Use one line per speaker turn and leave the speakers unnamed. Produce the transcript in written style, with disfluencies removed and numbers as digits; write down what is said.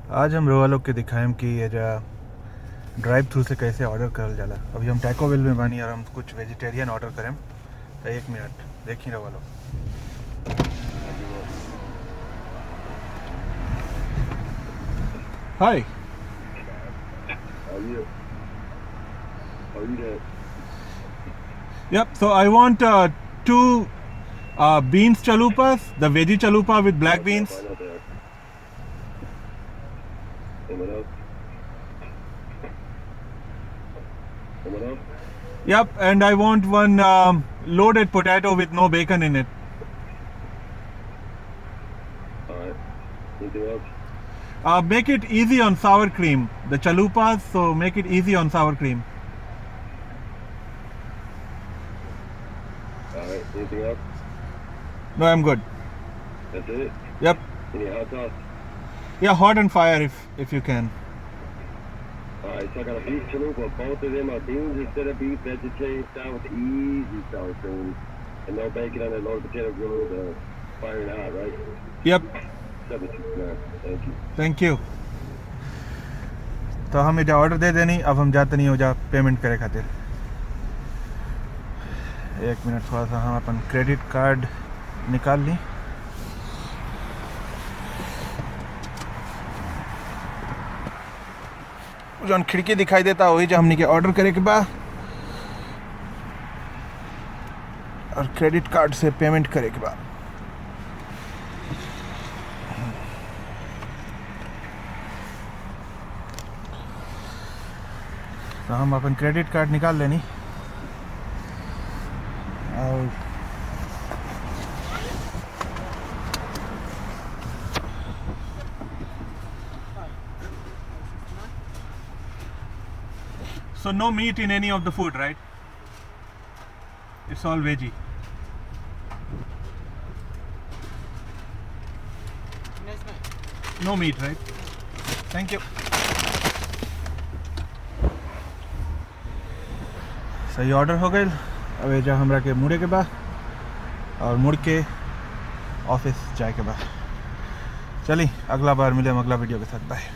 आज हम रोवा लोग के दिखाएं कि ये ड्राइव थ्रू से कैसे ऑर्डर करल जाला। अभी हम टैको बेल में बानी और हम कुछ वेजिटेरियन ऑर्डर करें। तो 1 मिनट देखी रोवा लोग। हाय। Yep, so I want two beans chalupas, the veggie chalupa with black beans. Yep, and I want one loaded potato with no bacon in it.
Alright. Anything else?
Make it easy on sour cream. The chalupas, so make it easy on sour cream.
Alright. Anything else?
No, I'm good.
That's it?
Yep.
Any hot sauce?
Yeah, hot and fire if you can.
Alright, so I got a beef chalupa. Both of them are beans instead of beef, vegetarian style with the easy sour cream. And no bacon on that loaded potato grill, the fire and hot, right?
Yep.
769. Thank you.
Thank you. तो हम इधर order दे देनी। अब हम जाते नहीं हो जा पेमेंट करे खातिर। 1 मिनट थोड़ा सा हम अपन क्रेडिट कार्ड निकाल ली। जो खिड़की दिखाई देता वही जो हमने के ऑर्डर करे के बाद और क्रेडिट कार्ड से पेमेंट करे के बाद। तो हम अपन क्रेडिट कार्ड निकाल लेनी और so no meat in any of the food, right? It's all veggie. No meat, right? Thank you. सही ऑर्डर हो गए। अब एजा हमरा के मुड़े के बाद और मुड़ के ऑफिस जाए के बाद। चलिए अगला बार मिले हम अगला वीडियो के साथ। बाय।